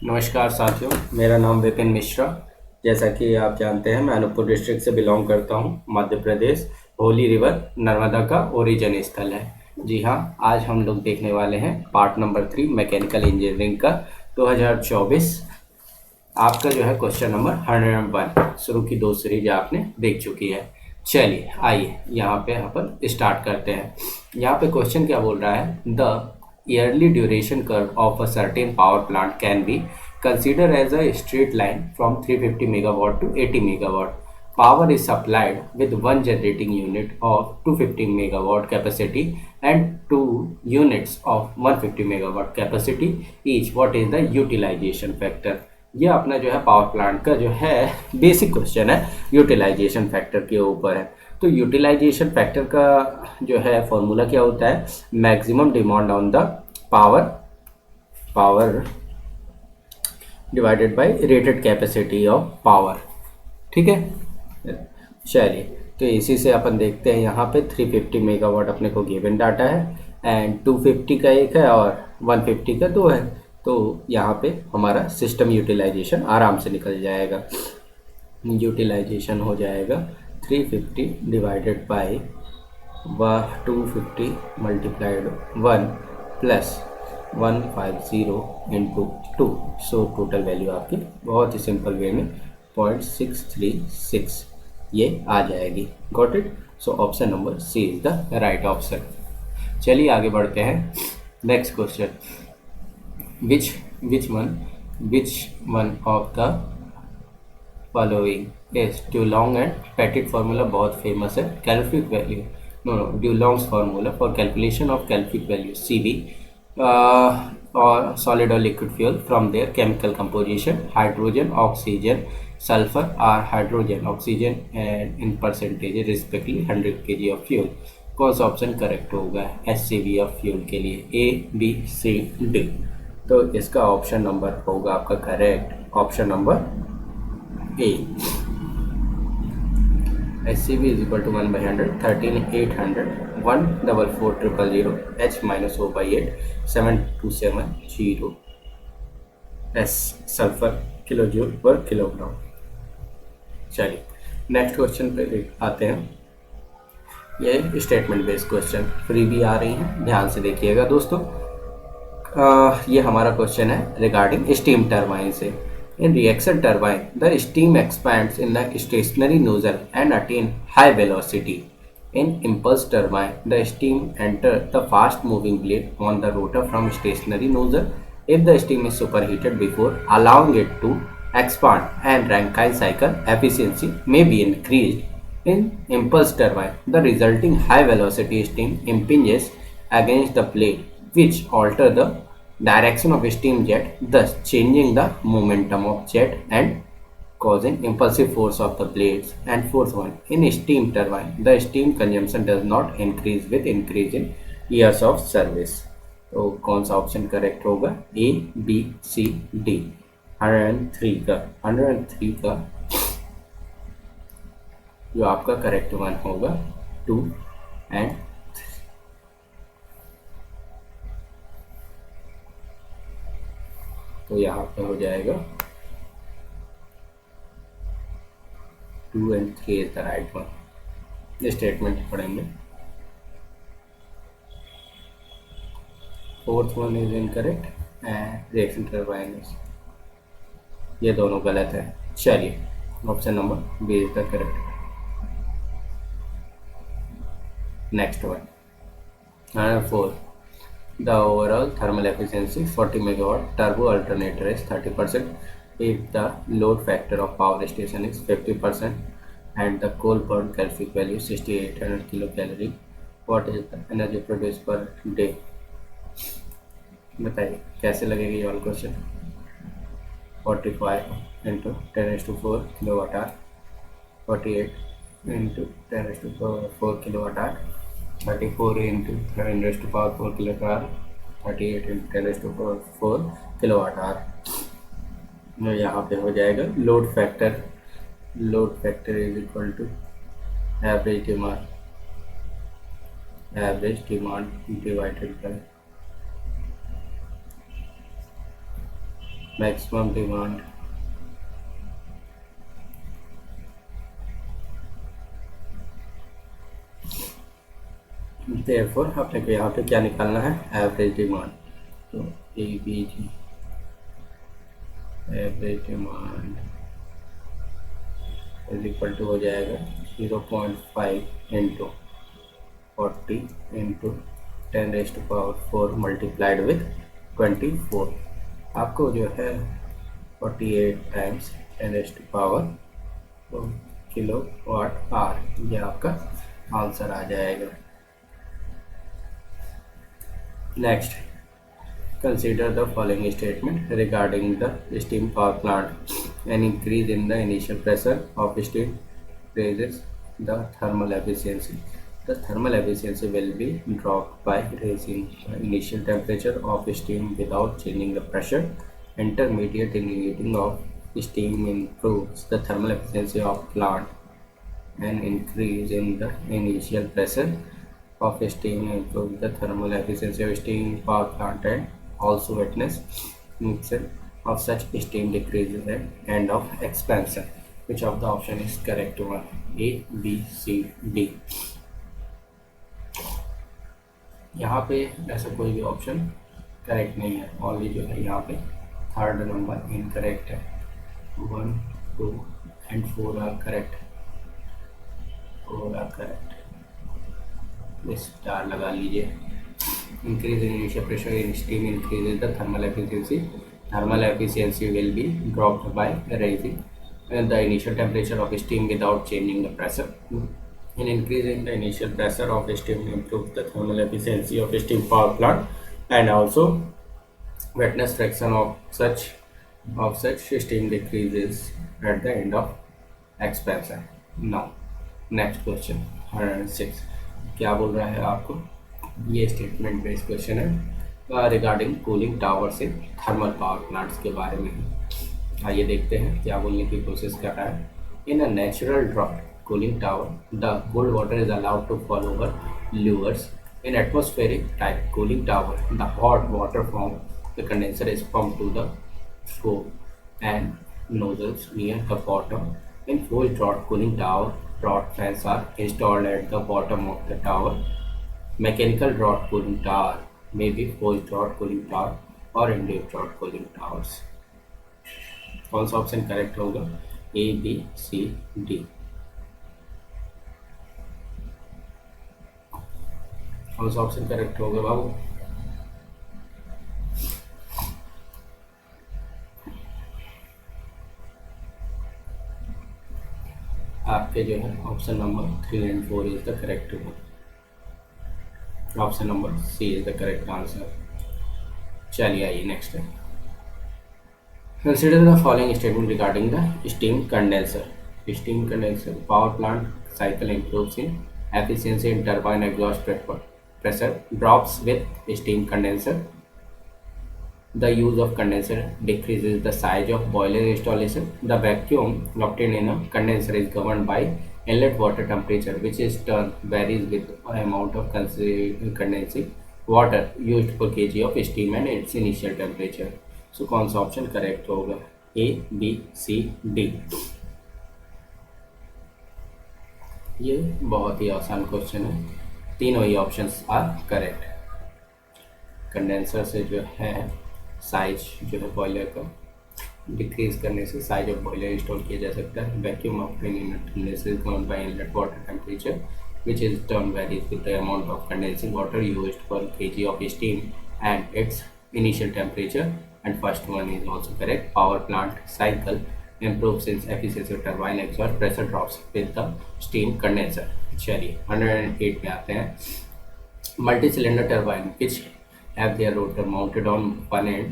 नमस्कार साथियों, मेरा नाम विपिन मिश्रा। जैसा कि आप जानते हैं, मैं अनूपपुर डिस्ट्रिक्ट से बिलोंग करता हूं, मध्य प्रदेश। होली रिवर नर्मदा का ओरिजिन स्थल है। जी हाँ, आज हम लोग देखने वाले हैं पार्ट नंबर 3 मैकेनिकल इंजीनियरिंग का 2024। आपका जो है क्वेश्चन नंबर 101 शुरू की 2 सीरीज आपने देख चुकी है। चलिए आइए यहाँ पे अपन स्टार्ट करते हैं। यहाँ पे क्वेश्चन क्या बोल रहा है, the yearly duration curve of a certain power plant can be considered as a straight line from 350 megawatt to 80 megawatt. Power is supplied with one generating unit of 250 megawatt capacity and two units of 150 megawatt capacity each. What is the utilization factor? ये अपना जो है power plant का जो है basic question है, utilisation factor के ऊपर है। तो यूटिलाइजेशन फैक्टर का जो है फॉर्मूला क्या होता है, maximum demand on the power divided by rated capacity of power. ठीक है, चलिए तो इसी से अपन देखते हैं। यहाँ पे 350 मेगावाट अपने को गिवन डाटा है एंड 250 का एक है और 150 का दो है। तो यहाँ पे हमारा सिस्टम यूटिलाइजेशन आराम से निकल जाएगा। यूटिलाइजेशन हो जाएगा 350 divided by 250 multiplied 1 plus 150 into 2। So total value आपकी बहुत ही सिंपल वे में 0.636 ये आ जाएगी। Got it. So option number C is the right option. चलिए आगे बढ़ते हैं। Next question, which one of the following is Dulong and Pettit formula बहुत फेमस है। Calorific value, no Dulong's formula for calculation of calorific value CV or solid or liquid fuel from their chemical composition, hydrogen, oxygen, sulfur or hydrogen, oxygen and in percentage respectively 100 kg of fuel। कौन सा option correct होगा SCV of fuel के लिए, A B C D? तो इसका option number होगा आपका correct option number A. SCV is equal to 1/100 13,800 144,000 H minus O by 8 7270 S sulphur kilo joule पर किलोग्राम। चलिए नेक्स्ट क्वेश्चन पे आते हैं। ये स्टेटमेंट बेस्ड क्वेश्चन फ्री भी आ रही हैं, ध्यान से देखिएगा दोस्तों। ये हमारा क्वेश्चन है रिगार्डिंग स्टीम टरबाइन से। In reaction turbine the steam expands in the stationary nozzle and attain high velocity. In impulse turbine the steam enter the fast moving blade on the rotor from stationary nozzle if the steam is superheated before allowing it to expand and Rankine cycle efficiency may be increased. In impulse turbine, the resulting high velocity steam impinges against the blade which alter the direction of steam jet, thus changing the momentum of jet and causing impulsive force of the blades. And fourth one, in steam turbine, the steam consumption does not increase with increase in years of service। तो कौन सा option correct होगा, A B C D? 103 का जो आपका correct one होगा 2 and 3। तो यहाँ पे हो जाएगा 2 and 3 is the right one. Statement पढ़ेंगे। Fourth one is incorrect and reaction turbine, ये दोनों गलत है। चलिए option number B is the correct. Next one 4, the overall thermal efficiency 40 megawatt, turbo alternator is 30% if the load factor of power station is 50% and the coal burn calorific value 6800 kilocalorie, what is the energy produced per day? बताइए कैसे लगेगी ये वाला question. 45 into 10⁴ kilowatt hour, 48 into 10⁴ kilowatt hour, 34 into 10⁴ kilowatt hour, 38 into 10⁴ kilowatt hour. यहाँ पे हो जाएगा load factor is equal to average demand divided by maximum demand therefore अपने को यहाँ पे क्या निकालना है, एवरेज डिमांड। तो A B G average demand is equal to हो जाएगा 0.5 इंटू 40 इंटू 10⁴ मल्टीप्लाइड विथ 24। आपको जो है 48 टाइम्स 10⁻, किलो वाट आर, ये आपका आंसर आ जाएगा। Next, consider the following statement regarding the steam power plant. An increase in the initial pressure of steam raises the thermal efficiency. The thermal efficiency will be dropped by raising the initial temperature of steam without changing the pressure. Intermediate igniting of steam improves the thermal efficiency of plant. An increase in the initial pressure of steam improves the thermal efficiency of steam power plant, and also witness mixture of such steam decreases at end of expansion. Which of the option is correct one? A, B, C, D. यहाँ पे ऐसा कोई भी option correct नहीं है, only जो है यहाँ पे थर्ड नंबर इनकरेक्ट है। 1, 2 and 4 are correct, 4 are correct. Star लगा लीजिए। Increase in initial pressure in steam increases the thermal efficiency. Thermal efficiency will be dropped by raising the initial temperature of steam without changing the pressure. In increasing the initial pressure of steam improves the thermal efficiency of steam power plant, and also wetness fraction of such steam decreases at the end of expansion. Now, next question 106 क्या बोल रहा है आपको, ये statement based question है regarding cooling towers in thermal power plants के बारे में। आइए देखते हैं क्या बोलने की कोशिश कर रहा है। In a natural drop cooling tower the cold water is allowed to fall over louvers. In atmospheric type cooling tower the hot water from the condenser is pumped to the scope and nozzles near the bottom. In forced draught cooling tower, draught fans are installed at the bottom of the tower. Mechanical draught cooling tower may be forced draught cooling tower or induced draught cooling towers. कौन सा option correct होगा? A, B, C, D. कौन सा option correct होगा बाबू? आपके जो है option number 3 and 4 is the correct one. Option number C is the correct answer. चलिए आइए नेक्स्ट है। Consider the following statement regarding the steam condenser. Steam condenser power plant cycle improves in efficiency in turbine exhaust pressure drops with steam condenser. The use of condenser decreases the size of boiler installation. The vacuum obtained in a condenser is governed by inlet water temperature, which is turn varies with amount of condensing water used per kg of steam and its initial temperature. So कौन सा option correct होगा? A, B, C, D. ये बहुत ही आसान question है, तीनों ही options are correct. Condenser से जो है साइज जो है बॉयलर का डिक्रीज करने से साइज ऑफ बॉयलर इंस्टॉल किया जा सकता है। Vacuum operating unit is governed bye inlet water temperature which is term varies with the amount of condensing water used per kg of steam and its initial temperature. And first one is also correct. Power plant cycle improves its efficiency of turbine exhaust pressure drops with the steam condenser. चलिए 108 पे आते हैं। Multi cylinder turbine which have their rotor mounted on one end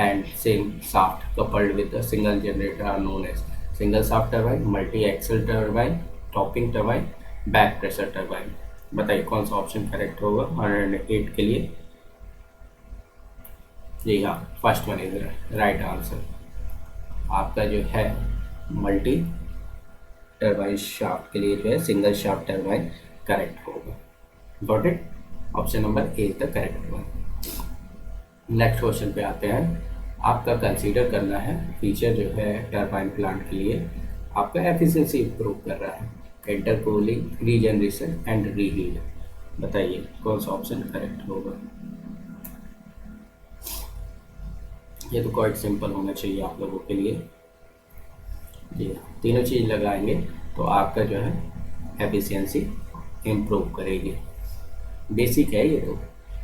and same shaft coupled with a single generator are known as single shaft turbine, multi axle turbine, topping turbine, back pressure turbine. बताइए कौन सा option correct होगा 108 के लिए? जी हाँ, first one is right answer. आपका जो है मल्टी टर्बाइन शाफ्ट के लिए जो है सिंगल शाफ्ट टर्बाइन करेक्ट होगा। Got it? Option number A is the correct one. Next question पे आते हैं। आपका कंसीडर करना है फीचर जो है टरबाइन प्लांट के लिए आपका एफिशिएंसी इंप्रूव कर रहा है, इंटरकूलिंग, रीजनरेशन एंड रीहीट। बताइए कौन सा ऑप्शन करेक्ट होगा। ये तो क्वाइट सिंपल होना चाहिए आप लोगों के लिए। जी तीनों चीज़ लगाएंगे तो आपका जो है एफिशिएंसी इम्प्रूव करेगी। बेसिक है ये तो,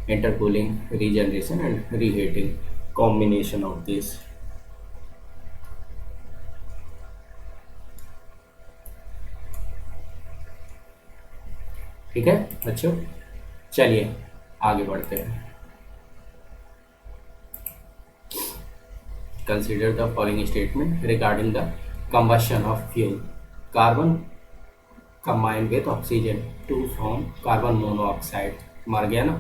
intercooling, regeneration and reheating, combination of this. ठीक है बच्चों, चलिए आगे बढ़ते हैं। Consider the following statement regarding the combustion of fuel. Carbon combined with oxygen to form carbon monoxide. मर गया ना।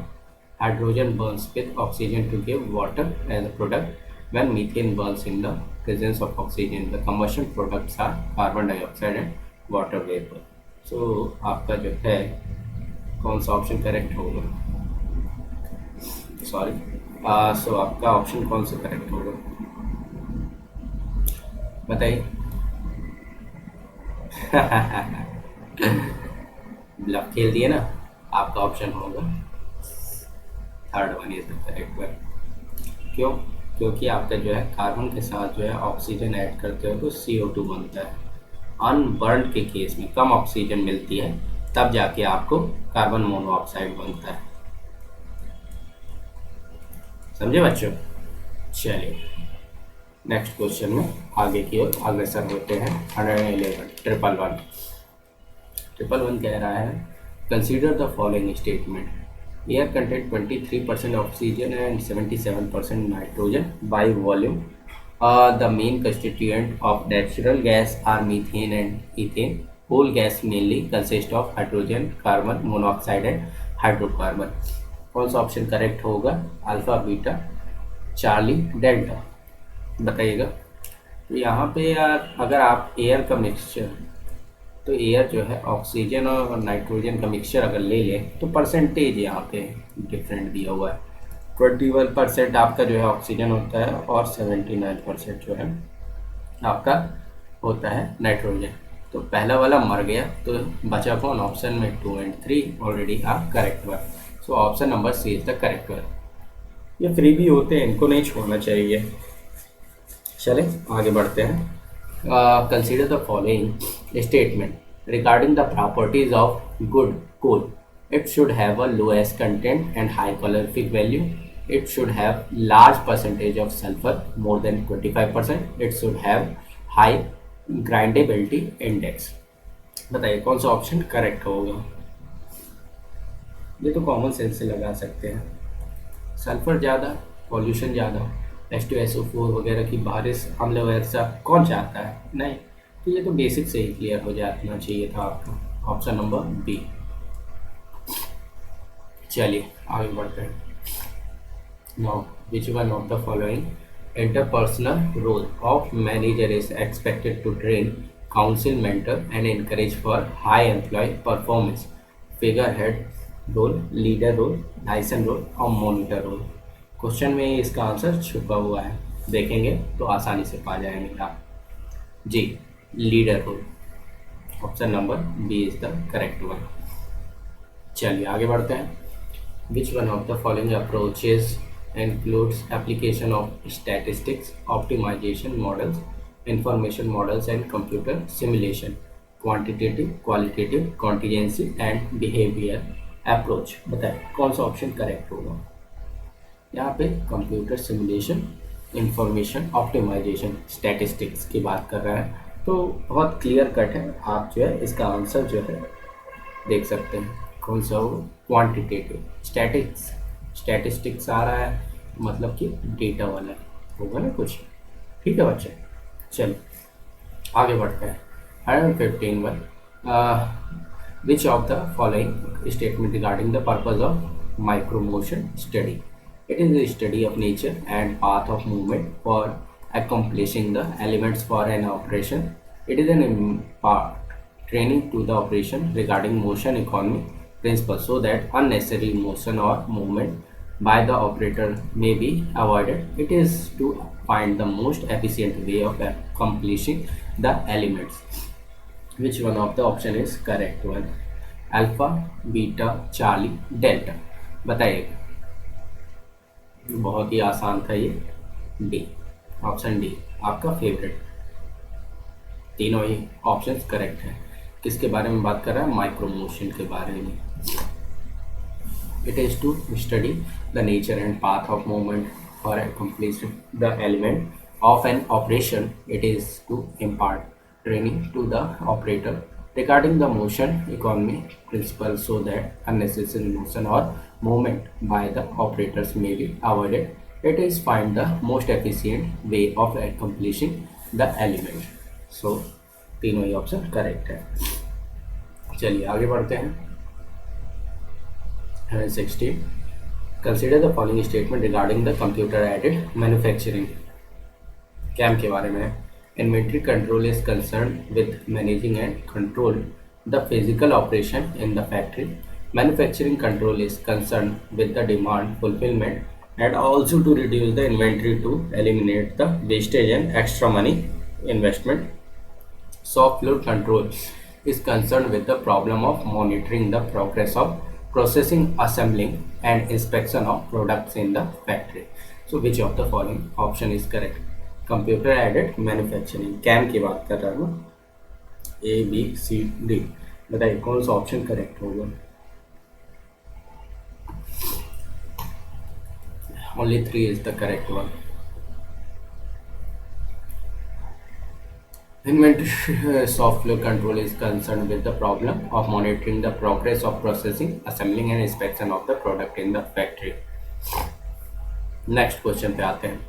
Hydrogen burns with oxygen to give water as a product. When methane burns in the presence of oxygen, the combustion products are carbon dioxide and water vapor. So आपका जो है कौन सा option correct होगा। Sorry, सो आपका option कौन सा correct होगा बताइए। ब्लफ खेल दिए ना। आपका ऑप्शन होगा third one is the correct one. क्यों? क्योंकि आपका जो है कार्बन के साथ जो है ऑक्सीजन ऐड करते हो तो CO2 बनता है। अनबर्न के केस में कम ऑक्सीजन मिलती है, तब जाके आपको कार्बन मोनोऑक्साइड बनता है। समझे बच्चों। चलिए नेक्स्ट क्वेश्चन में आगे की ओर अग्रसर होते हैं। 111 ट्रिपल वन कह रहा है consider the following statement. Air content 23% oxygen and 77% nitrogen by volume. The main constituent of natural gas are methane and ethane. Coal gas mainly consist of hydrogen, carbon monoxide and hydrocarbon. कौन सा option correct होगा? Alpha, beta, charlie, delta. बताइएगा। तो यहाँ पे यार अगर आप एयर का मिक्सचर, तो एयर जो है ऑक्सीजन और नाइट्रोजन का मिक्सचर अगर ले लें तो परसेंटेज यहाँ पे डिफरेंट दिया हुआ है। 21% आपका जो है ऑक्सीजन होता है और 79% जो है आपका होता है नाइट्रोजन। तो पहला वाला मर गया, तो बचा कौन? ऑप्शन में 2 and 3 already are correct one. So option number C is the correct one. ये फ्री भी होते हैं, इनको नहीं छोड़ना चाहिए। चले आगे बढ़ते हैं। Consider the following statement regarding the properties of good coal. It should have a lowest content and high calorific value. It should have large percentage of sulphur more than 25%। It should have high grindability index. बताइए कौन सा option correct होगा। ये तो common sense से लगा सकते हैं। सल्फर ज़्यादा, पॉल्यूशन ज़्यादा, H2SO4 वगैरह की बारिश, अम्ल वर्षा कौन चाहता है? नहीं। तो ये तो बेसिक से ही क्लियर हो जाना चाहिए था आपका। Option number B. चलिए आगे बढ़ते हैं। Now which one of the following interpersonal role of manager is expected to train council, mentor and encourage for high employ performance? Figure head role, leader role, decision role और monitor role. Question में इसका answer छुपा हुआ है, देखेंगे तो आसानी से पा जाएंगे आप। जी, leader role. Option number B is the correct one. चलिए आगे बढ़ते हैं। Which one of the following approaches includes application of statistics, optimisation models, information models and computer simulation? Quantitative, qualitative, contingency and behaviour approach. बताएं कौन सा option correct होगा। यहाँ पे computer simulation, information optimisation, statistics की बात कर रहा है, तो बहुत क्लियर कट है। आप जो है इसका आंसर जो है देख सकते हैं कौन सा हो। क्वांटिटेटिव, स्टैटिस्टिक्स आ रहा है, मतलब कि डेटा वाला होगा ना कुछ। ठीक है बच्चे, चलिए आगे बढ़ते हैं। 115 which of the following statement regarding the purpose of micromotion study? It is the study of nature and path of movement for accomplishing the elements for an operation. It is an impart training to the operation regarding motion economy principles so that unnecessary motion or movement by the operator may be avoided. It is to find the most efficient way of accomplishing the elements. Which one of the option is correct one? Alpha, beta, charlie, delta. बताइएगा. बहुत ही आसान था ये. D, option D आपका favourite. तीनों ही options correct हैं. किसके बारे में बात कर रहा है? माइक्रो मोशन के बारे में. It is to study the nature and path of movement or accomplish the element of an operation. It is to impart training to the operator regarding the motion economy principle so that unnecessary motion or movement by the operators may be avoided. It is find the most efficient way of accomplishing the element. So तीनों ही option correct है. चलिए आगे बढ़ते हैं. 116. Consider the following statement regarding the computer aided manufacturing. CAM के बारे में. Inventory control is concerned with managing and control the physical operation in the factory. Manufacturing control is concerned with the demand fulfillment and also to reduce the inventory to eliminate the wastage and extra money investment. Shop floor control is concerned with the problem of monitoring the progress of processing, assembling and inspection of products in the factory. So which of the following option is correct? Computer aided manufacturing. CAM की बात कर रहा हूँ. A, B, C, D. बताइए कौन सा option correct होगा? Only 3 is the correct one. Inventory software control is concerned with the problem of monitoring the progress of processing, assembling and inspection of the product in the factory. Next question पे आते हैं.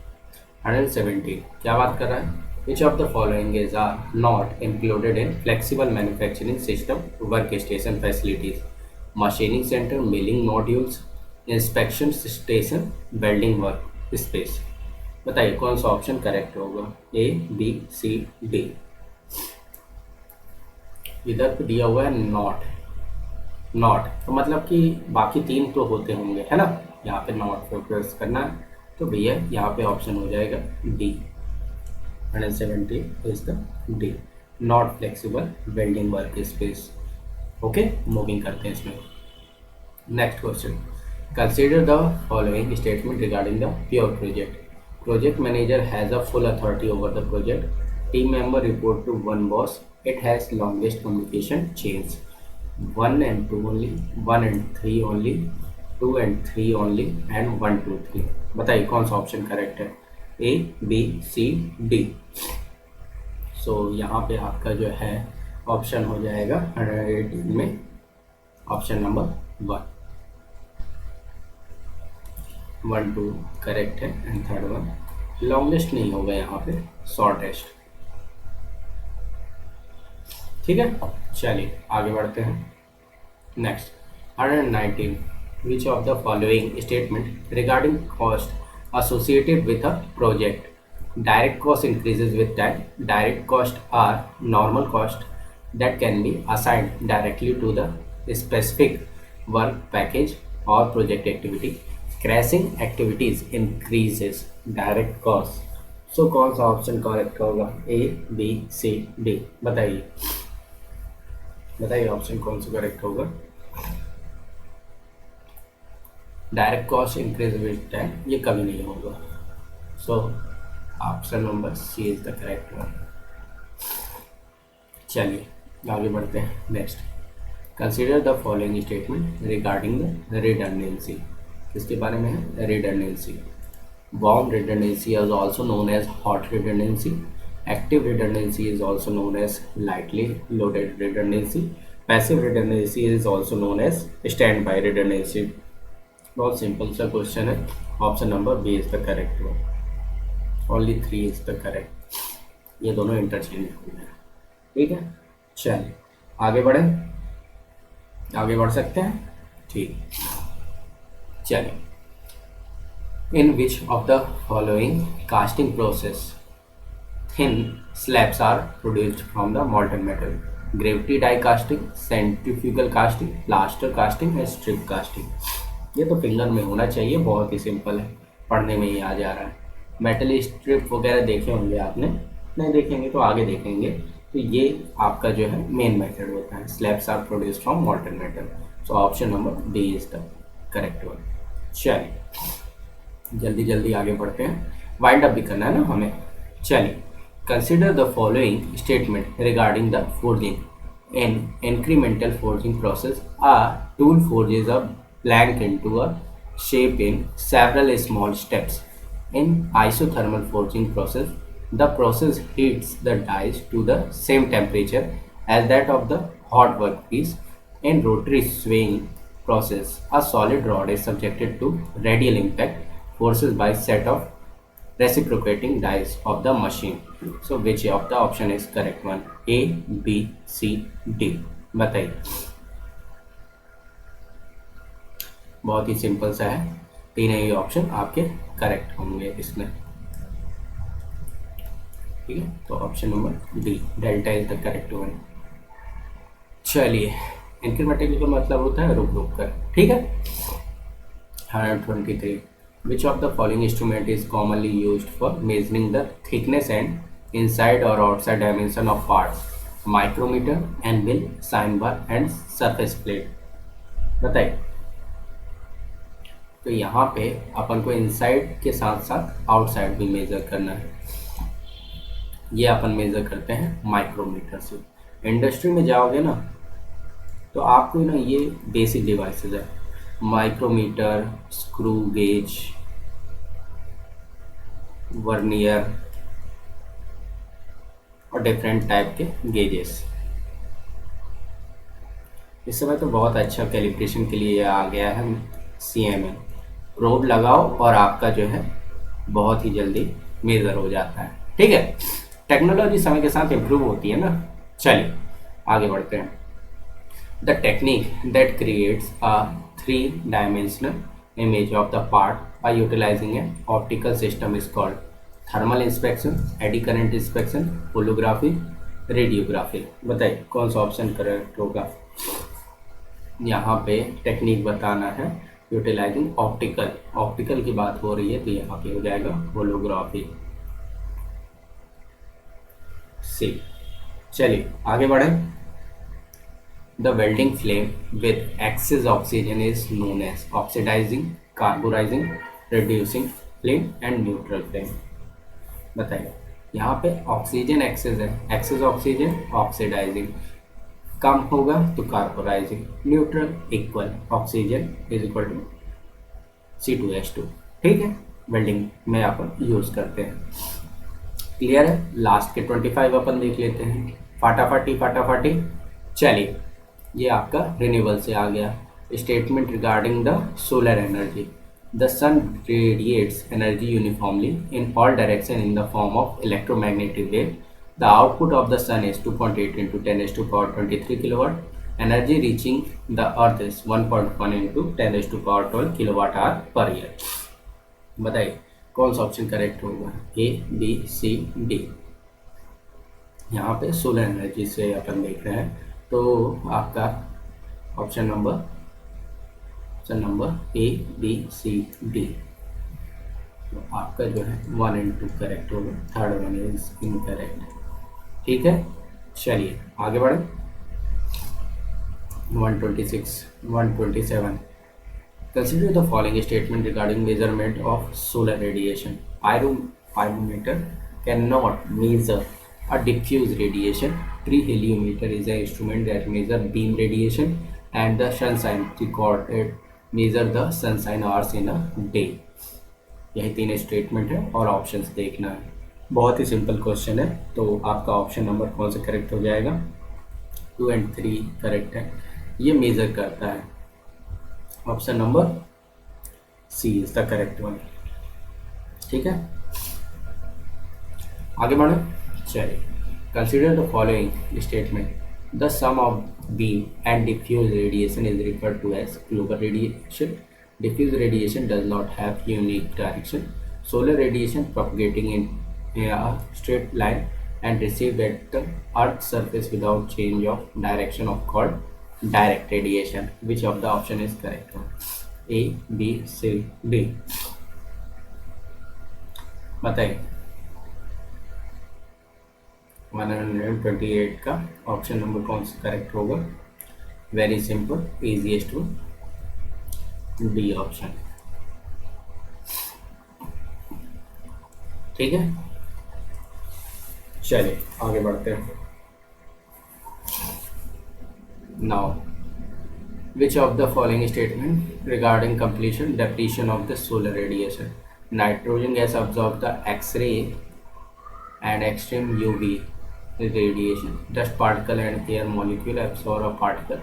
117 क्या बात कर रहा है? Which of the following is are not included in flexible manufacturing system? Workstation facilities, machining center, milling modules, inspection station, welding work space. बताइए कौन सा ऑप्शन करेक्ट होगा? A, B, C, D. इधर पे दिया हुआ है नॉट. नॉट तो मतलब कि बाकी तीन तो होते होंगे है ना. यहाँ पे नॉट पे प्रेस करना है तो भैया यहाँ पे ऑप्शन हो जाएगा D. 170 is the D. Not flexible welding work space. Okay moving करते हैं इसमें. Next question. Consider the following statement regarding the pure project. Project manager has a full authority over the project. Team member report to one boss. It has longest communication chains. 1 and 2 only, 1 and 3 only, 2 and 3 only, and 1, 2, 3. बताइए कौन सा option correct है? A, B, C, D. सो यहाँ पे आपका जो है option हो जाएगा 118 में ऑप्शन नंबर 1. 1, 2 करेक्ट है एंड थर्ड वन लॉन्गेस्ट नहीं होगा यहाँ पे, शॉर्टेस्ट. ठीक है चलिए आगे बढ़ते हैं. Next 119. Which of the following statement regarding cost associated with a project? Direct cost increases with time. Direct cost are normal cost that can be assigned directly to the specific work package और project activity. Crashing activities increases direct cost. So कौन सा option correct होगा? A, B, C, D. बताइए बताइए option कौन सा correct होगा? Direct cost increase with time ये कभी नहीं होगा. So option number C is the correct one. चलिए आगे बढ़ते हैं. Next. Consider the following statement regarding the redundancy. किसके बारे में है? Redundancy. Warm redundancy is also known as hot redundancy. Active redundancy is also known as lightly loaded redundancy. Passive redundancy is also known as standby redundancy. बहुत simple सा question है. Option number B is the correct one. Only 3 is the correct. ये दोनों interchangeable हैं. ठीक है चलिए आगे बढ़ें. आगे बढ़ सकते हैं. ठीक चलिए. In which of the following casting process thin slabs are produced from the molten metal? Gravity die casting, centrifugal casting, plaster casting and strip casting. ये तो फिंगर में होना चाहिए, बहुत ही सिंपल है, पढ़ने में ही आ जा रहा है। मेटल स्ट्रिप वगैरह देखे होंगे आपने, नहीं देखेंगे तो आगे देखेंगे। तो ये आपका जो है मेन मेथड होता है। Slabs are produce from molten metal. So option number B is the correct one. चलिए जल्दी जल्दी आगे बढ़ते हैं, वाइंड अप भी करना है ना हमें। चलिए, consider the following statement regarding the forging. In incremental forging process, a tool forges a blank into a shape in several small steps. In isothermal forging process, the process heats the dies to the same temperature as that of the hot workpiece. In rotary swaying process, a solid rod is subjected to radial impact forces by set of reciprocating dies of the machine. So which of the option is correct one? A, B, C, D? बताइए। बहुत ही simple सा है, तीनों ही option आपके correct होंगे इसमें। ठीक है, तो option number D, delta is the correct one. चलिए, इंक्रीमेंटल का मतलब होता है रुक रुक कर। ठीक है, 123, which of the following instrument is commonly used for measuring the thickness and inside or outside dimension of parts? Micrometer, anvil, sine bar and surface plate? बताइए। तो यहाँ पे अपन को इनसाइड के साथ साथ आउटसाइड भी मेजर करना है। ये अपन मेजर करते हैं माइक्रोमीटर से। इंडस्ट्री में जाओगे ना तो आपको ना ये बेसिक डिवाइसेस है, माइक्रोमीटर, स्क्रू गेज, वर्नियर और डिफरेंट टाइप के गेजेस। इस समय तो बहुत अच्छा कैलिब्रेशन के लिए आ गया है CMM। प्रोब लगाओ और आपका जो है बहुत ही जल्दी मेजर हो जाता है। ठीक है, टेक्नोलॉजी समय के साथ इम्प्रूव होती है ना। चलिए आगे बढ़ते हैं। The technique that creates a 3-dimensional image of the part by utilizing an optical system is called thermal inspection, eddy current inspection, holography, radiography. बताइए कौन सा ऑप्शन करेक्ट होगा। यहाँ पे टेक्निक बताना है यूटिलाइजिंग ऑप्टिकल, ऑप्टिकल की बात हो रही है तो यहाँ पे हो जाएगा होलोग्राफी, सी। चलिए आगे बढ़े। The welding flame with excess oxygen is known as oxidizing, carburizing, reducing flame and neutral flame। बताइए, यहाँ पे ऑक्सीजन एक्सेस है, एक्सेस ऑक्सीजन ऑक्सीडाइजिंग, कम होगा तो carburising, neutral equal oxygen is equal to C2H2। ठीक है, वेल्डिंग में अपन यूज करते हैं। क्लियर है। लास्ट के 25 अपन देख लेते हैं फाटाफाटी। चलिए, ये आपका रिन्यूएबल से आ गया। Statement regarding the solar energy. The sun radiates energy uniformly in all direction in the form of electromagnetic wave. The output of the sun is 2.8 into 10⁻23 kilowatt. Energy reaching the earth is 1.1 into 10⁻12 kilowatt hour per year. बताइए कौन सा option correct होगा, A, B, C, D? यहाँ पे solar energy से अपन देख रहे हैं तो आपका option number A, B, C, D। तो आपका जो है 1 and 2 करेक्ट होगा, थर्ड वन इज इनकरेक्ट। ठीक है, चलिए आगे बढ़े। 126, 127, consider the following statement regarding measurement of solar radiation. Pyrometer cannot measure a diffuse radiation. Pre-heliometer is an instrument that measures beam radiation, and the sunshine recorded measure the sunshine hours in a day। यही तीन statement है और options देखना है। बहुत ही simple question है, तो आपका ऑप्शन नंबर कौन सा करेक्ट हो जाएगा? 2 and 3 करेक्ट है। ये मेजर करता है, option number C is the correct one. ठीक है, आगे बढ़े। चलिए, consider the following statement. The sum of beam and diffuse radiation is referred to as global radiation. Diffuse radiation does not have unique direction. Solar radiation propagating in a straight line and received at the Earth's surface without change of direction of called direct radiation. Which of the option is correct one? A B C D, बताइए 128 का option number कौन सा correct होगा? Very simple, easiest one, D option. ठीक है, चलिए आगे बढ़ते हैं। Now which of the following statement regarding completion depletion of the solar radiation? Nitrogen gas absorbs the X-ray and extreme UV radiation. Dust particle and air molecule absorb a particle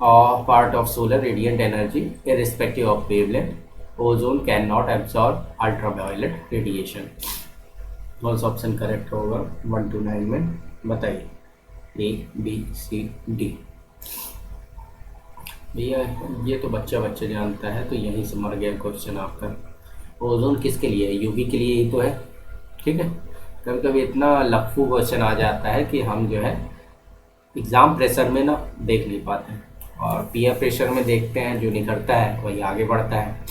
or part of solar radiant energy irrespective of wavelength. Ozone cannot absorb ultraviolet radiation. कौन सा option correct होगा 1 to 9 में? बताइए, ए B C D. भैया ये तो बच्चा जानता है, तो यहीं से मर गया क्वेश्चन आपका। ओजोन किसके लिए है? यूवी के लिए ही तो है। ठीक है, कभी कभी इतना लफू क्वेश्चन आ जाता है कि हम जो है एग्ज़ाम प्रेशर में ना देख नहीं पाते हैं, और पीयर प्रेशर में देखते हैं, जो निकलता है वही आगे बढ़ता है।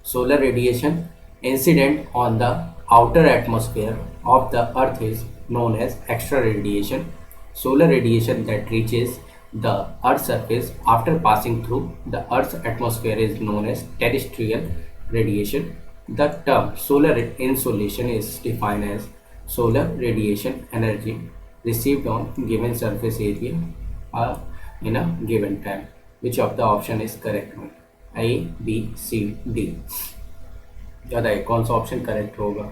Solar radiation incident on the outer atmosphere of the earth is known as extra radiation. Solar radiation that reaches the Earth's surface after passing through the Earth's atmosphere is known as terrestrial radiation. The term solar insolation is defined as solar radiation energy received on given surface area in a given time. Which of the option is correct one? A, B, C, D. बताइए कौन सा option correct होगा?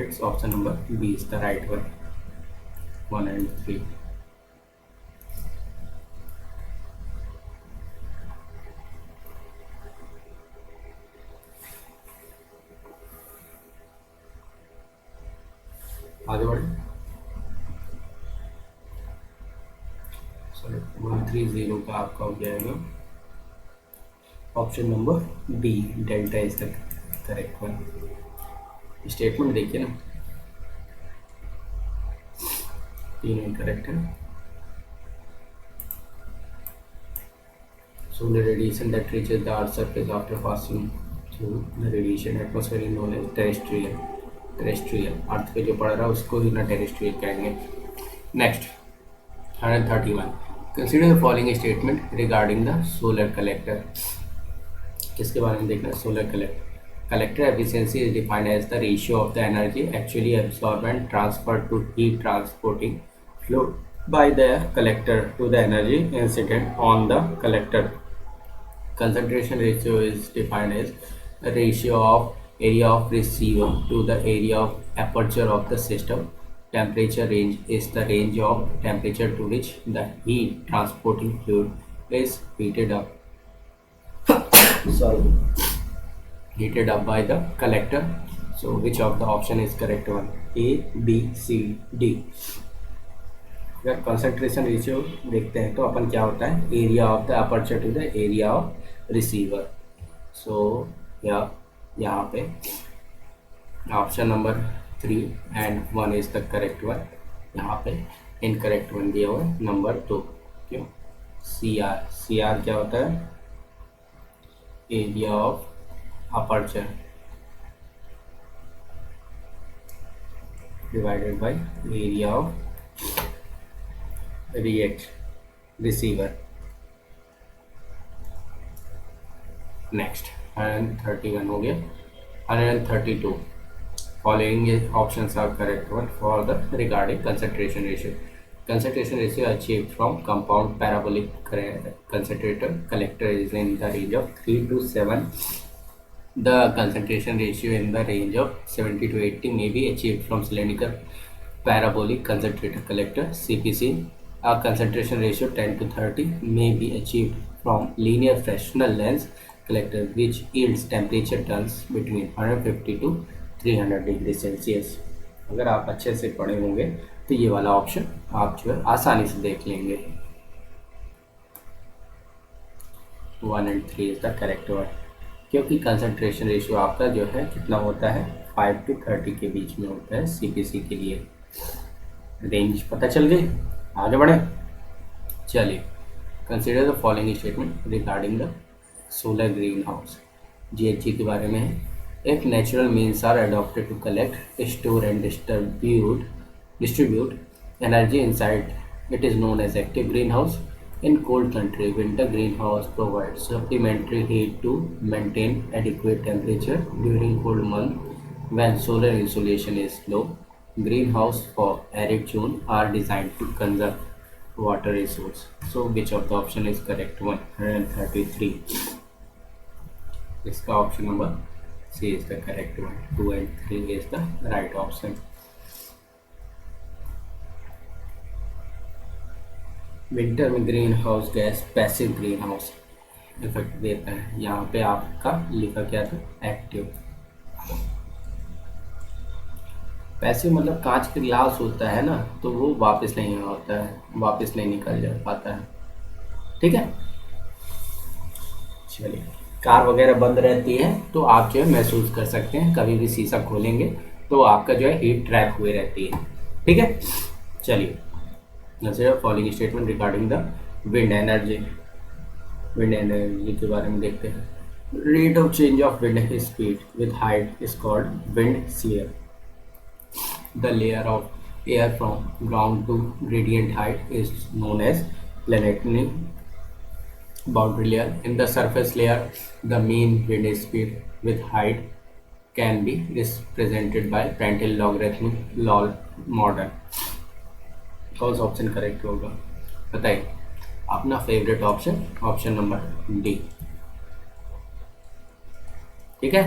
It's option number B is the right one. 1 and 3. आगे बढ़े। Sorry 130 का आपका हो जाएगा option number B, delta is the correct one. Statement देखिए ना, तीन करेक्ट है। Solar radiation that reaches the earth surface after passing through the radiation atmosphere is known as terrestrial. Terrestrial earth पे जो पड़ रहा है उसको ही ना टेरेस्ट्रियल कहेंगे। Next 131, consider the following statement regarding the solar collector. किसके बारे में देखना है? Solar collector. Collector efficiency is defined as the ratio of the energy actually absorbed and transferred to heat transporting fluid by the collector to the energy incident on the collector. Concentration ratio is defined as the ratio of area of receiver to the area of aperture of the system. Temperature range is the range of temperature to which the heat transporting fluid is heated up. Sorry. Heated up by the collector. So which of the option is correct one? A, B, C, D. अगर concentration ratio देखते हैं तो अपन क्या होता है? Area of the aperture to the area of receiver. So यहाँ पे option number 3 and 1 is the correct one. यहाँ पे इनकरेक्ट वन दिया हुआ है नंबर 2। क्यों? सी आर क्या होता है? Area of aperture divided by area of receiver. Next 131 हो गया। 132, following options are correct one for the regarding concentration ratio. Concentration ratio achieved from compound parabolic concentrator collector is in the range of 3 to 7. The concentration ratio in the range of 70 to 80 may be achieved from cylindrical parabolic concentrator collector CPC. A concentration ratio 10 to 30 may be achieved from linear Fresnel lens collector which yields temperature turns between 150 to 300 degree Celsius. अगर आप अच्छे से पढ़े होंगे तो ये वाला option आप जो है आसानी से देख लेंगे। 1 and 3 is the correct one, क्योंकि कंसंट्रेशन रेशियो आपका जो है कितना होता है? 5 to 30 के बीच में होता है सीपीसी के लिए। रेंज पता चल गई, आगे बढ़े। चलिए consider the following statement regarding the solar greenhouse. GHG के बारे में है। If natural means are adopted to collect, store and distribute energy inside, it is known as active greenhouse. In cold country, winter greenhouse provides supplementary heat to maintain adequate temperature during cold month when solar insolation is low. Greenhouse for arid zone are designed to conserve water resource. So which of the option is correct? 133. इसका option number C is the correct one. 2 and 3 is the right option. Winter में green house gas passive green house effect देता है. यहाँ पे आपका लिखा क्या था? एक्टिव. पैसिव मतलब कांच का ग्लास होता है ना, तो वो वापस नहीं होता है, वापस नहीं निकल जा पाता है. ठीक है, चलिए. कार वगैरह बंद रहती है तो आप जो है महसूस कर सकते हैं, कभी भी शीशा खोलेंगे तो आपका जो है हीट ट्रैप हुए रहती है. ठीक है, चलिए. Following statement regarding the wind energy. Wind energy के बारे में देखते हैं. Rate of change of wind speed with height is called wind shear. The layer of air from ground to gradient height is known as planetary boundary layer. In the surface layer, the mean wind speed with height can be represented by Prandtl logarithmic law model. कौन सा option correct होगा बताइए. अपना favourite option, option number D. ठीक है,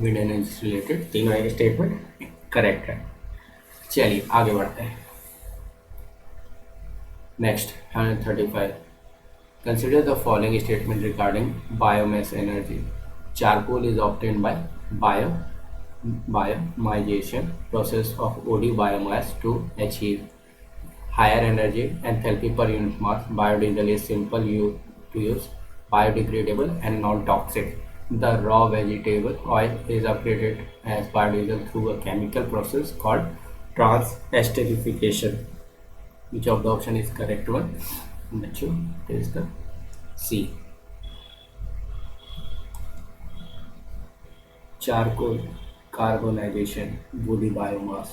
wind energy से related तीनों एक स्टेटमेंट करेक्ट है. चलिए आगे बढ़ते हैं. Next 135. Consider the following statement regarding biomass energy. Charcoal is obtained by biomization process of OD biomass to achieve higher energy enthalpy per unit mass. Biodiesel is simple to use, biodegradable and non-toxic. The raw vegetable oil is upgraded as biodiesel through a chemical process called trans-esterification. Which of the option is correct one? Bachcho, it is the C. Charcoal carbonization, woody biomass,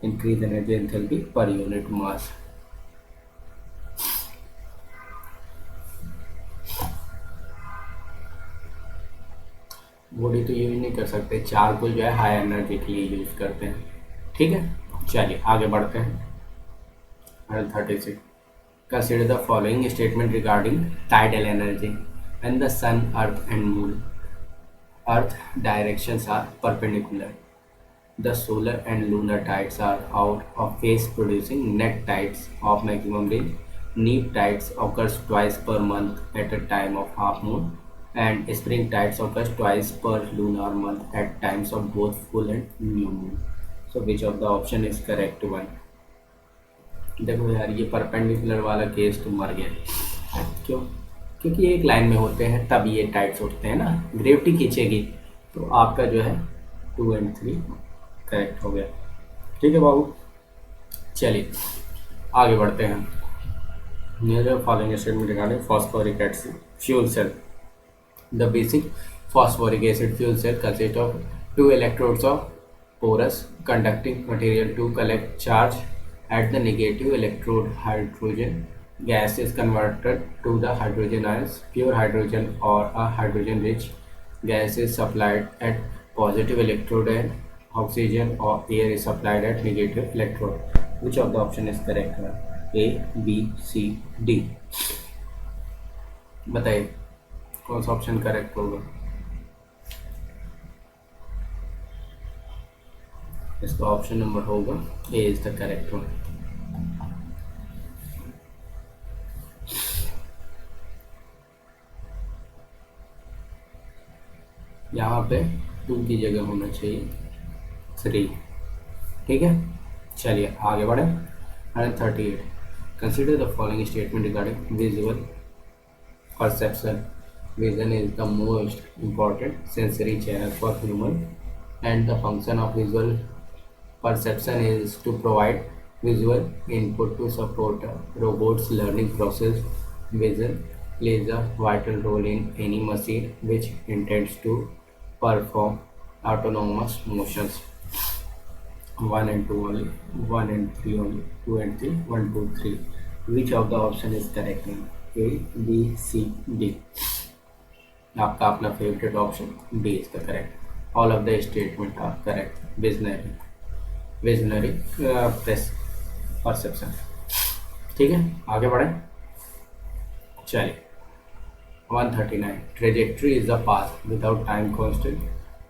increase energy enthalpy per unit mass. Body तो use नहीं कर सकते, charcoal जो है high energy के लिए use करते हैं. ठीक है, चलिए आगे बढ़ते हैं. 136. Consider the following statement regarding tidal energy. When the sun, earth and moon Earth directions are perpendicular. The solar and lunar tides are out of phase, producing net tides of maximum range. Neap tides occurs twice per month at a time of half moon, and spring tides occurs twice per lunar month at times of both full and new moon. So which of the option is correct one? देखो यार, ये perpendicular वाला case तो मर गया. क्यों? क्योंकि एक लाइन में होते हैं तब ये टाइट्स उठते हैं ना, ग्रेविटी खींचेगी. तो आपका जो है 2 and 3 करेक्ट हो गया. ठीक है बाबू, चलिए आगे बढ़ते हैं. Following statement regarding phosphoric acid fuel cell. The basic phosphoric acid fuel cell consists of 2 electrodes of porous conducting material to collect charge at the negative electrode. Hydrogen gas is converted to the hydrogen ions. Pure hydrogen or a hydrogen rich gas is supplied at positive electrode and oxygen or air is supplied at negative electrode. Which of the option is correct? A, B, C, D. बताइए कौन सा option correct होगा. इसका option number होगा ए is the correct one. यहाँ पे 2 की जगह होना चाहिए 3. ठीक है, चलिए आगे बढ़े. 138. Consider the following statement regarding visual perception. Vision is the most important sensory channel for human and the function of visual perception is to provide visual input to support a robot's learning process. Vision plays a vital role in any machine which intends to perform autonomous motions. 1 and 2 only, 1 and 3 only, 2 and 3, 1, 2, 3. Which of the option is correct? A, B, C, D. आपका अपना favourite option D is the correct. All of the statement are correct. Visionary press perception. ठीक है, आगे बढ़े. चलिए 139. Trajectory is the path without time constant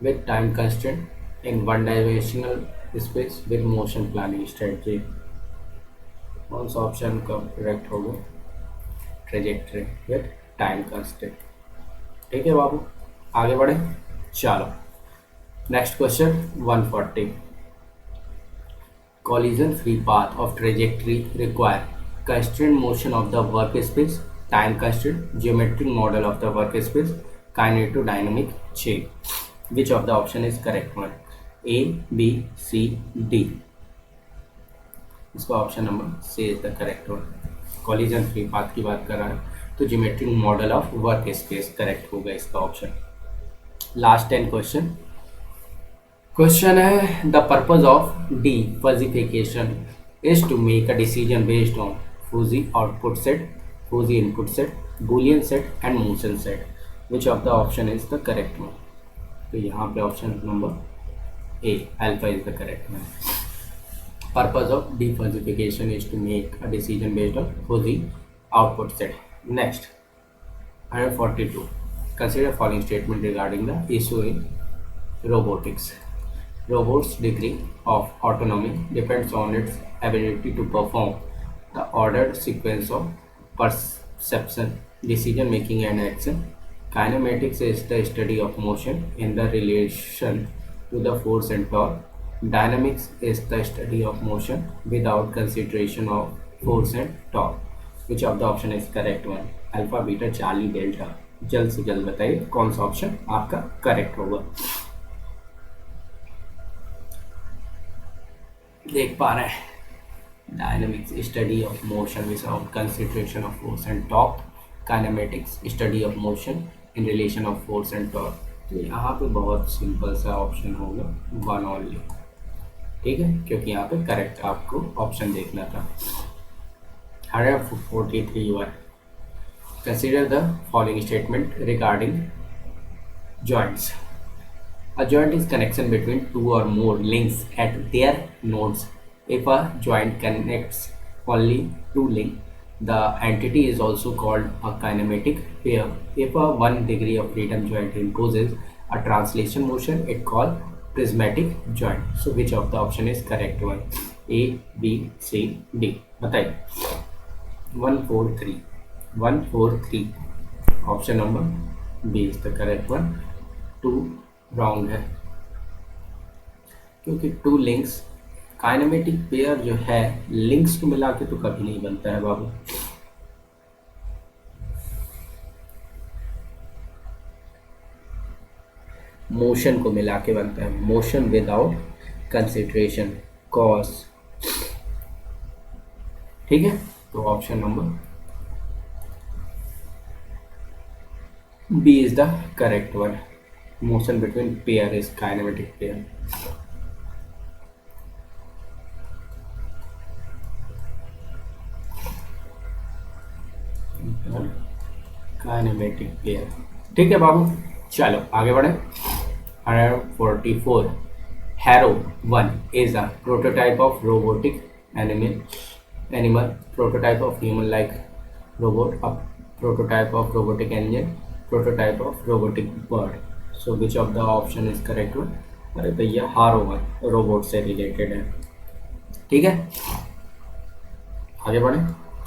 with time constant in one dimensional space with motion planning strategy. कौन सा option का correct होगा? Trajectory with time constant. ठीक है बाबू, आगे बढ़े. चलो next question 140. collision free path of trajectory require constraint motion of the workspace, time constraint, geometric model of the workspace, kinetodynamic change. Which of the option is correct one? A, B, C, D. इसका option number C is the correct one. Collision free path की बात कर रहा है तो geometric model of work space correct होगा इसका option. Last 10 question. Question है the purpose of defuzzification is to make a decision based on fuzzy output set, fuzzy input set, Boolean set and motion set. Which of the option is the correct one? तो यहाँ पे option number A alpha is the correct one. Purpose of defuzzification is to make a decision based on fuzzy output set. Next, 142. Consider following statement regarding the issue in robotics. Robot's degree of autonomy depends on its ability to perform the ordered sequence of perception, decision making, and action. Kinematics is the study of motion in the relation to the force and torque. Dynamics is the study of motion without consideration of force and torque. Which of the option is correct one? Alpha beta charlie delta. जल्द से जल्द बताइए कौन सा option आपका correct होगा. देख पा रहे हैं dynamics study of motion without consideration of force and torque. Kinematics study of motion in relation of force and torque. तो यहाँ पे बहुत सिंपल सा ऑप्शन होगा वन ओनली. ठीक है, क्योंकि यहाँ पे करेक्ट आपको ऑप्शन देखना था. 143. Consider the following statement regarding joints. A joint is connection between two or more links at their nodes. If a joint connects only two links, the entity is also called a kinematic pair. If a 1 degree of freedom joint imposes a translation motion, it called prismatic joint. So which of the option is correct one? A, B, C, D. बताइए. 143. Option number B is the correct one. 2 wrong है क्योंकि 2 links kinematic pair जो है links को मिला के तो कभी नहीं बनता है बाबू. मोशन को मिला के बनता है. Motion without consideration cause. ठीक है, तो option number B is the correct one. Motion between pair is kinematic pair. Kinematic pair. ठीक है बाबू, चलो आगे बढ़े. 144. हैरो 1 is a prototype of robotic animal, prototype of human-like robot, a prototype of robotic engine, prototype of robotic bird. So which of the option is correct one? अरे भैया हारो 1 रोबोट से रिलेटेड है. ठीक है, आगे बढ़े.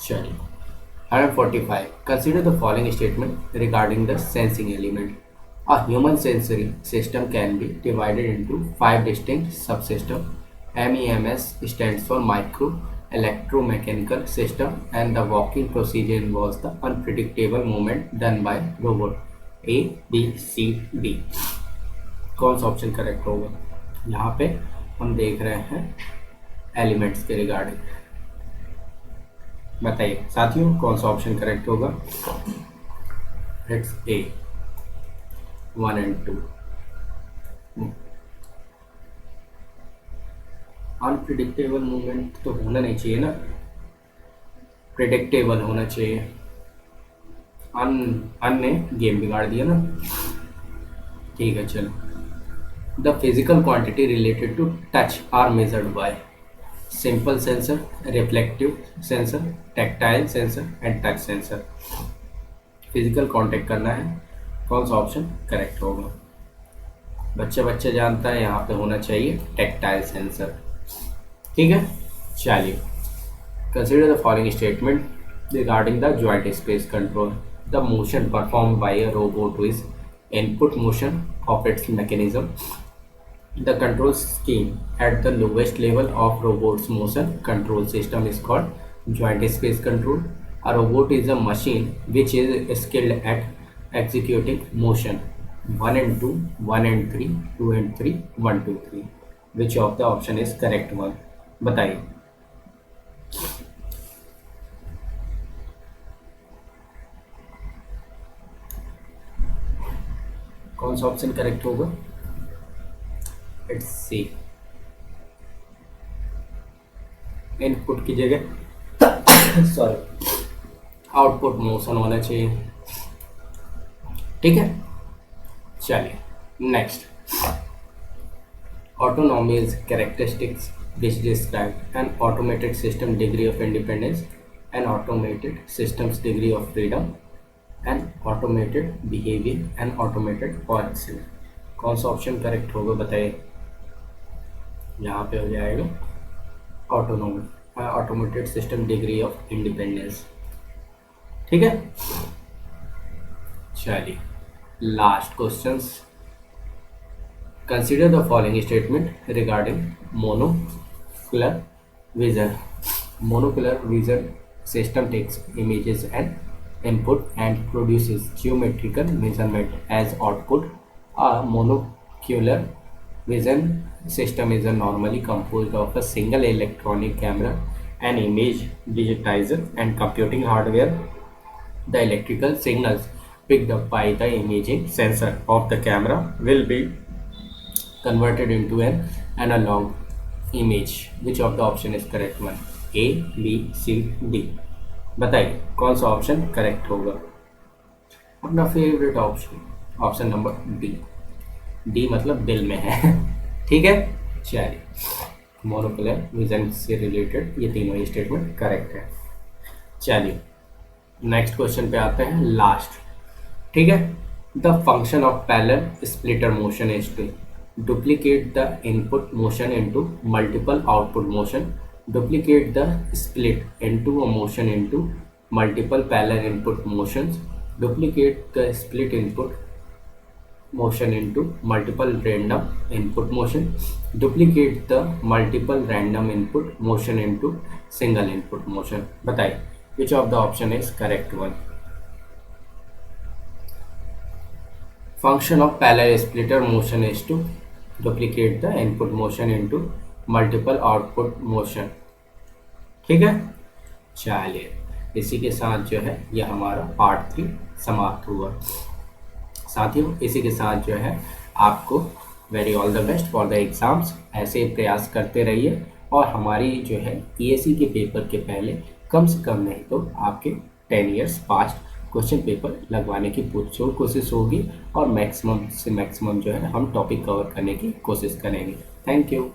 चलिए 145. Consider the following statement regarding the sensing element. A human sensory system can be divided into 5 distinct subsystems. MEMS stands for micro electromechanical system, and the walking procedure involves the unpredictable movement done by robot. A, B, C, D. कौन सा option correct होगा? यहाँ पे हम देख रहे हैं elements के रिगार्डिंग। बताइए साथियों कौन सा ऑप्शन करेक्ट होगा? It's a 1 and 2। Unpredictable movement तो होना नहीं चाहिए ना, प्रिडिक्टेबल होना चाहिए। अन ने गेम बिगाड़ दिया ना। ठीक है चलो। The physical quantity related to touch are measured by simple sensor, reflective sensor, tactile sensor and touch sensor. Physical contact करना है, कौन सा ऑप्शन करेक्ट होगा? बच्चे जानता है, यहाँ पे होना चाहिए टैक्टाइल सेंसर। ठीक है चलिए। Consider the following statement regarding the joint space control. The motion performed by a robot is input motion of its mechanism. The control scheme at the lowest level of robot's motion control system is called joint space control. A robot is a machine which is skilled at executing motion 1 and 2, 1 and 3, 2 and 3, 1, 2, 3. Which of the option is correct one? बताइए। कौन सा option correct होगा? It's C. Input की जगह sorry output motion होना चाहिए। ठीक है चलिए next. Autonomy is characteristics which describe an automated system degree of independence, an automated system's degree of freedom, an automated behavior, an automated policy. कौन सा ऑप्शन करेक्ट होगा बताइए? यहाँ पे हो जाएगा autonomy, automated system degree of independence. ठीक है चलिए last questions. Consider the following statement regarding monocular vision. Monocular vision system takes images and input and produces geometrical measurement as output. A monocular vision system is normally composed of a single electronic camera, an image digitizer, and computing hardware. The electrical signals picked up by the imaging sensor of the camera will be converted into an analog image. Which of the option is correct one? A, B, C, D. बताइए कौन सा option correct होगा? अपना favourite option, option number D. D मतलब दिल में है। ठीक है चलिए मोनोकुलर विजन से रिलेटेड ये तीनों ही स्टेटमेंट करेक्ट है। चलिए नेक्स्ट क्वेश्चन पे आते हैं लास्ट। ठीक है। The function of parallel splitter motion is to duplicate the input motion into multiple output motion, duplicate the split into a motion into multiple parallel input motions, duplicate the split input motion into multiple random input motion, duplicate the multiple random input motion into single input motion. बताइए which of the option is correct one? Function of parallel splitter motion is to duplicate the input motion into multiple output motion. ठीक है चलिए इसी के साथ जो है यह हमारा पार्ट 3 समाप्त हुआ। साथियों इसी के साथ जो है आपको very all the best for the exams. ऐसे प्रयास करते रहिए और हमारी जो है पीएससी के पेपर के पहले कम से कम नहीं तो आपके 10 ईयर्स पास्ट क्वेश्चन पेपर लगवाने की पुरजोर कोशिश होगी और मैक्सिमम से मैक्सिमम जो है हम टॉपिक कवर करने की कोशिश करेंगे। Thank you.